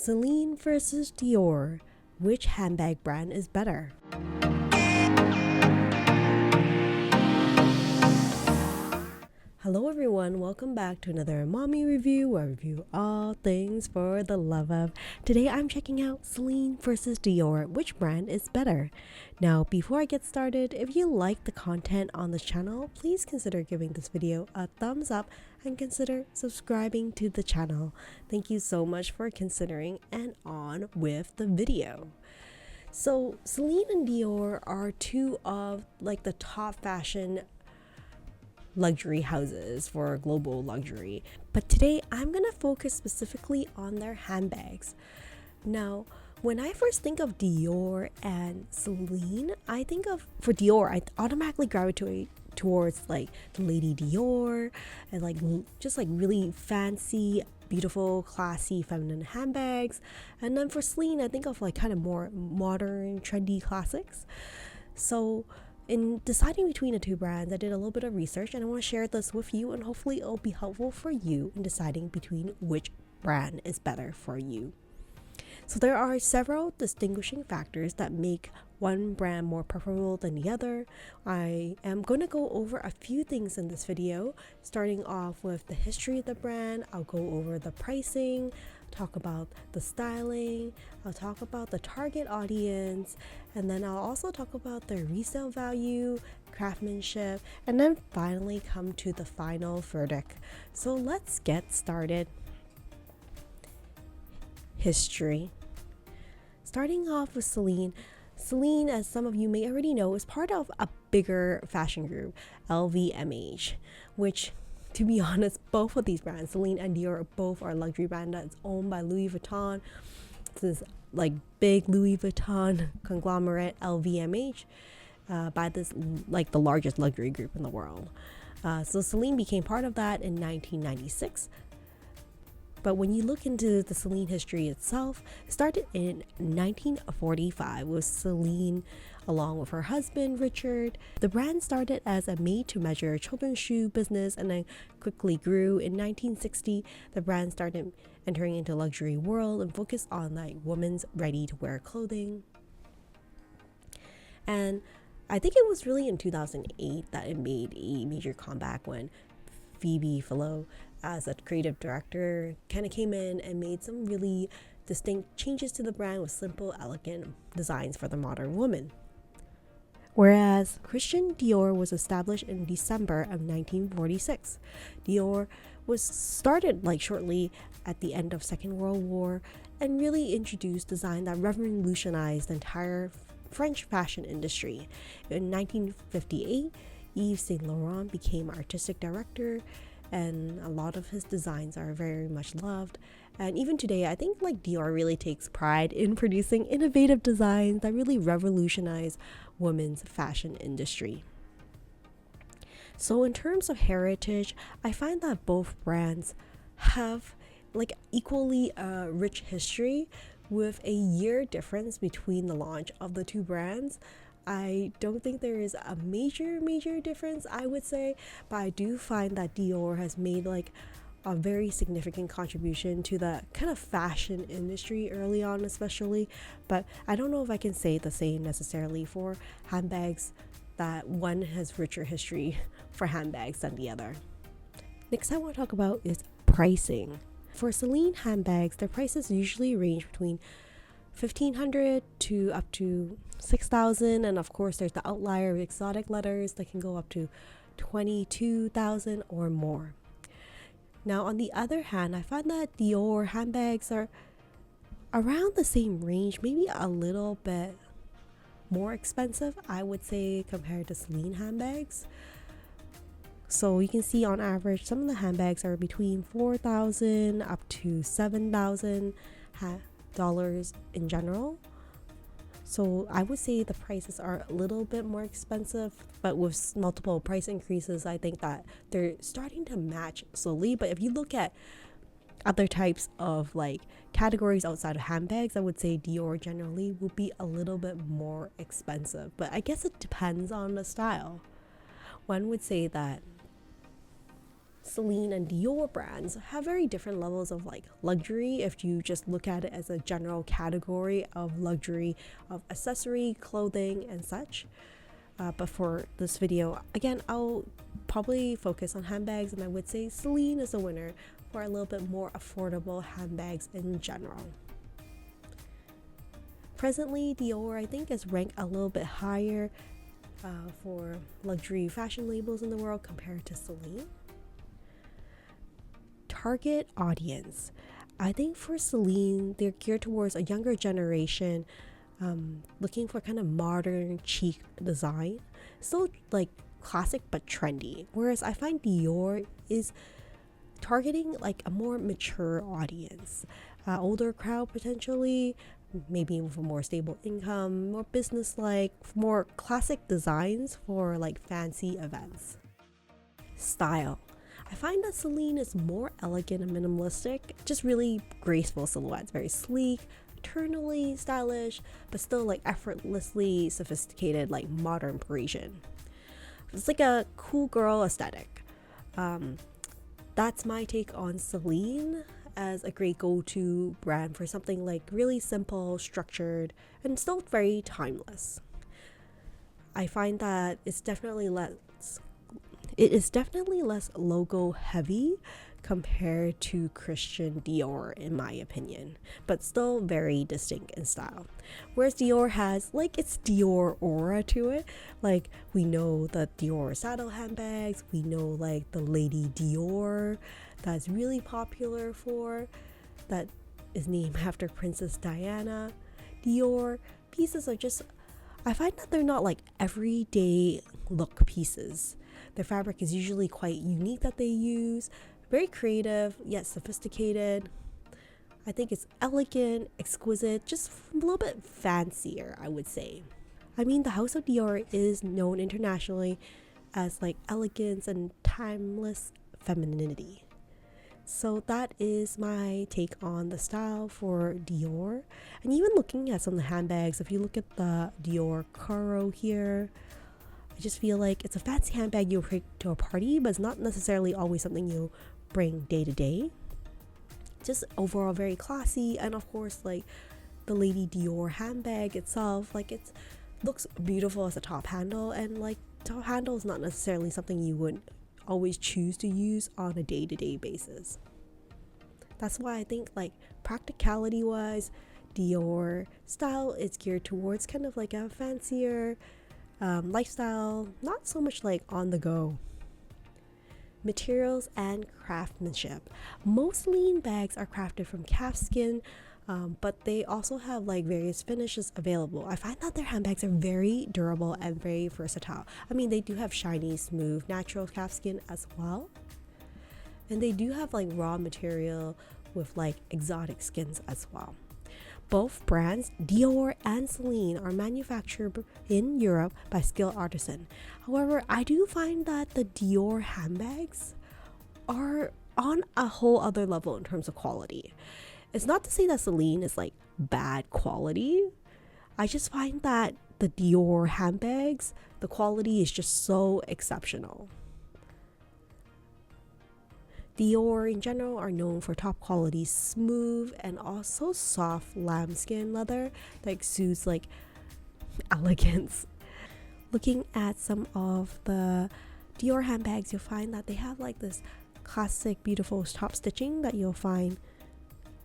Celine versus Dior. Which handbag brand is better? Hello everyone, welcome back to another mommy review where I review all things for the love of. Today I'm checking out Celine versus Dior. Which brand is better? Now before I get started, if you like the content on this channel, please consider giving this video a thumbs up and consider subscribing to the channel. Thank you so much for considering, and on with the video. So Celine and Dior are two of the top fashion luxury houses for global luxury, but today I'm gonna focus specifically on their handbags. Now when I first think of Dior and Celine, for Dior I automatically gravitate towards the Lady Dior and just really fancy, beautiful, classy, feminine handbags. And then for Celine, I think of kind of more modern, trendy classics. So in deciding between the two brands, I did a little bit of research and I want to share this with you, and hopefully it'll be helpful for you in deciding between which brand is better for you. So there are several distinguishing factors that make one brand more preferable than the other. I am going to go over a few things in this video, starting off with the history of the brand. I'll go over the pricing, talk about the styling, I'll talk about the target audience, and then I'll also talk about their resale value, craftsmanship, and then finally come to the final verdict. So let's get started. History. Starting off with Celine. Celine, as some of you may already know, is part of a bigger fashion group, LVMH, which, to be honest, both of these brands, Celine and Dior, both are luxury brand that's owned by Louis Vuitton. This is big Louis Vuitton conglomerate, LVMH, by this the largest luxury group in the world. So Celine became part of that in 1996. But when you look into the Celine history itself, it started in 1945 with Celine along with her husband Richard. The brand started as a made-to-measure children's shoe business and then quickly grew. In 1960, the brand started entering into luxury world and focused on women's ready-to-wear clothing. And I think it was really in 2008 that it made a major comeback when Phoebe Philo, as a creative director, kind of came in and made some really distinct changes to the brand with simple, elegant designs for the modern woman. Whereas Christian Dior was established in December of 1946. Dior was started shortly at the end of Second World War and really introduced design that revolutionized the entire French fashion industry. In 1958, Yves Saint Laurent became artistic director, and a lot of his designs are very much loved. And even today, I think Dior really takes pride in producing innovative designs that really revolutionize women's fashion industry. So in terms of heritage, I find that both brands have equally rich history, with a year difference between the launch of the two brands. I don't think there is a major difference, I would say, but I do find that Dior has made a very significant contribution to the kind of fashion industry early on, especially. But I don't know if I can say the same necessarily for handbags, that one has richer history for handbags than the other. Next I want to talk about is pricing. For Celine handbags, their prices usually range between $1,500 to up to $6,000, and of course there's the outlier of exotic letters that can go up to $22,000 or more. Now on the other hand, I find that Dior handbags are around the same range, maybe a little bit more expensive, I would say, compared to Celine handbags. So you can see on average some of the handbags are between $4,000 up to $7,000 dollars in general. So I would say the prices are a little bit more expensive, but with multiple price increases, I think that they're starting to match slowly. But if you look at other types of categories outside of handbags, I would say Dior generally will be a little bit more expensive, but I guess it depends on the style. One would say that Celine and Dior brands have very different levels of like luxury if you just look at it as a general category of luxury of accessory, clothing, and such. But for this video, again, I'll probably focus on handbags, and I would say Celine is a winner for a little bit more affordable handbags in general. Presently, Dior I think is ranked a little bit higher for luxury fashion labels in the world compared to Celine. Target audience. I think for Celine, they're geared towards a younger generation, looking for kind of modern, chic design. Still like classic but trendy. Whereas I find Dior is targeting like a more mature audience, older crowd potentially, maybe with a more stable income, more business-like, more classic designs for like fancy events. Style. I find that Celine is more elegant and minimalistic, just really graceful silhouettes, very sleek, eternally stylish, but still like effortlessly sophisticated, like modern Parisian. It's like a cool girl aesthetic. That's my take on Celine as a great go-to brand for something like really simple, structured, and still very timeless. I find that it is definitely less logo heavy compared to Christian Dior in my opinion, but still very distinct in style. Whereas Dior has like its Dior aura to it. Like we know the Dior saddle handbags, we know like the Lady Dior that's really popular that is named after Princess Diana. Dior pieces are just, I find that they're not like everyday look pieces. Their fabric is usually quite unique that they use, very creative yet sophisticated. I think it's elegant, exquisite, just a little bit fancier, I would say. I mean, the House of Dior is known internationally as like elegance and timeless femininity. So that is my take on the style for Dior. And even looking at some of the handbags, if you look at the Dior Caro here, I just feel like it's a fancy handbag you'll bring to a party, but it's not necessarily always something you'll bring day to day. Just overall very classy, and of course like the Lady Dior handbag itself, like it looks beautiful as a top handle, and like top handle is not necessarily something you would always choose to use on a day-to-day basis. That's why I think like practicality wise, Dior style is geared towards kind of like a fancier lifestyle, not so much like on the go. Materials and craftsmanship. Most Celine bags are crafted from calfskin, but they also have like various finishes available. I find that their handbags are very durable and very versatile. I mean, they do have shiny, smooth, natural calfskin as well. And they do have like raw material with like exotic skins as well. Both brands, Dior and Celine, are manufactured in Europe by skilled artisan. However, I do find that the Dior handbags are on a whole other level in terms of quality. It's not to say that Celine is like bad quality. I just find that the Dior handbags, the quality is just so exceptional. Dior in general are known for top quality smooth and also soft lambskin leather that exudes like elegance. Looking at some of the Dior handbags, you'll find that they have like this classic beautiful top stitching that you'll find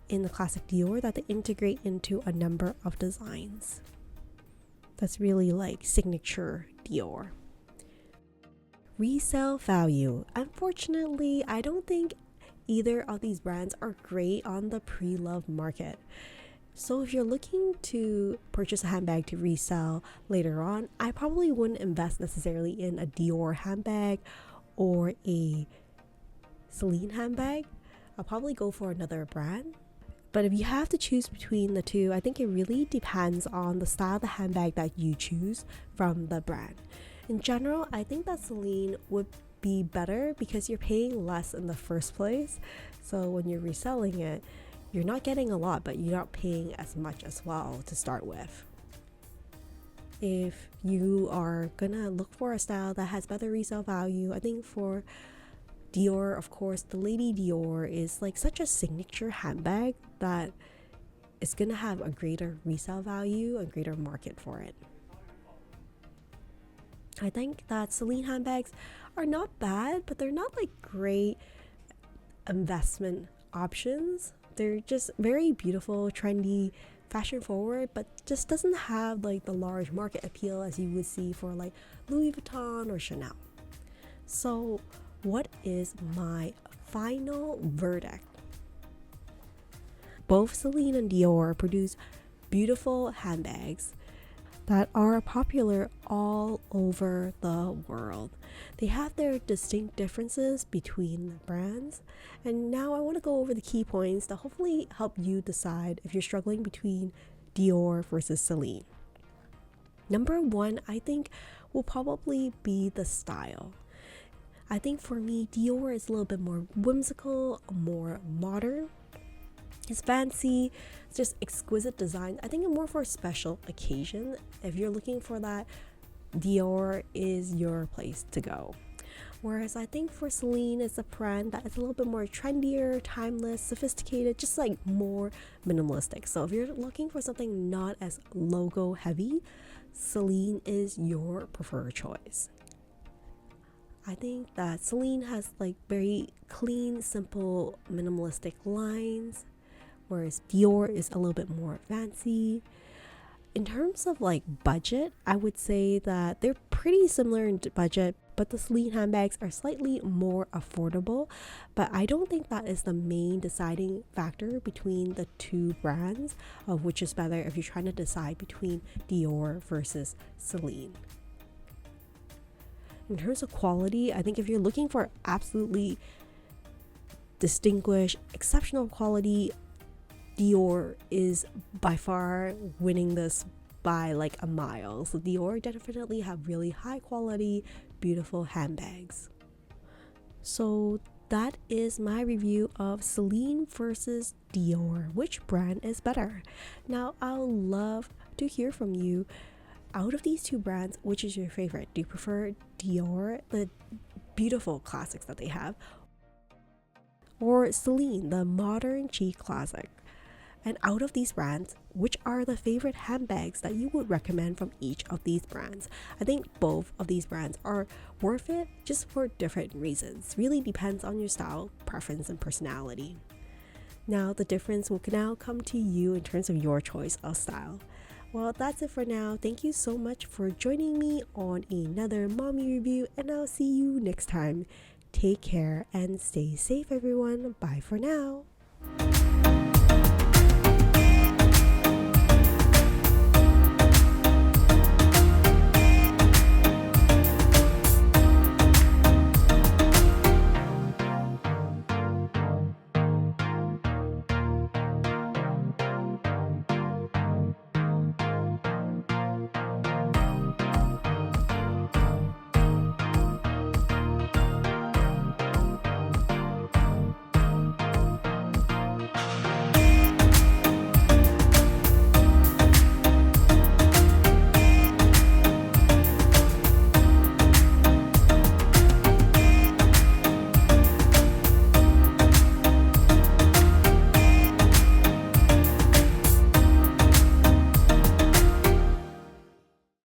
in the classic Dior that they integrate into a number of designs. That's really like signature Dior. Resale value. Unfortunately, I don't think either of these brands are great on the pre-loved market. So if you're looking to purchase a handbag to resell later on, I probably wouldn't invest necessarily in a Dior handbag or a Celine handbag. I'll probably go for another brand. But if you have to choose between the two, I think it really depends on the style of the handbag that you choose from the brand. In general, I think that Celine would be better because you're paying less in the first place. So when you're reselling it, you're not getting a lot, but you're not paying as much as well to start with. If you are gonna look for a style that has better resale value, I think for Dior, of course, the Lady Dior is like such a signature handbag that it's gonna have a greater resale value and greater market for it. I think that Celine handbags are not bad, but they're not like great investment options. They're just very beautiful, trendy, fashion forward, but just doesn't have like the large market appeal as you would see for like Louis Vuitton or Chanel. So, what is my final verdict? Both Celine and Dior produce beautiful handbags that are popular all over the world. They have their distinct differences between the brands. And now I want to go over the key points that hopefully help you decide if you're struggling between Dior versus Celine. Number one, I think, will probably be the style. I think for me, Dior is a little bit more whimsical, more modern. It's fancy, it's just exquisite design. I think it's more for a special occasion. If you're looking for that, Dior is your place to go. Whereas I think for Celine, it's a brand that is a little bit more trendier, timeless, sophisticated, just like more minimalistic. So if you're looking for something not as logo heavy, Celine is your preferred choice. I think that Celine has like very clean, simple, minimalistic lines, whereas Dior is a little bit more fancy. In terms of like budget, I would say that they're pretty similar in budget, but the Celine handbags are slightly more affordable. But I don't think that is the main deciding factor between the two brands, of which is better if you're trying to decide between Dior versus Celine. In terms of quality, I think if you're looking for absolutely distinguished, exceptional quality, Dior is by far winning this by like a mile. So Dior definitely have really high quality, beautiful handbags. So that is my review of Celine versus Dior. Which brand is better? Now, I'll love to hear from you. Out of these two brands, which is your favorite? Do you prefer Dior, the beautiful classics that they have, or Celine, the modern chic classic? And out of these brands, which are the favorite handbags that you would recommend from each of these brands? I think both of these brands are worth it, just for different reasons. Really depends on your style, preference, and personality. Now, the difference will now come to you in terms of your choice of style. Well, that's it for now. Thank you so much for joining me on another mommy review, and I'll see you next time. Take care and stay safe, everyone. Bye for now.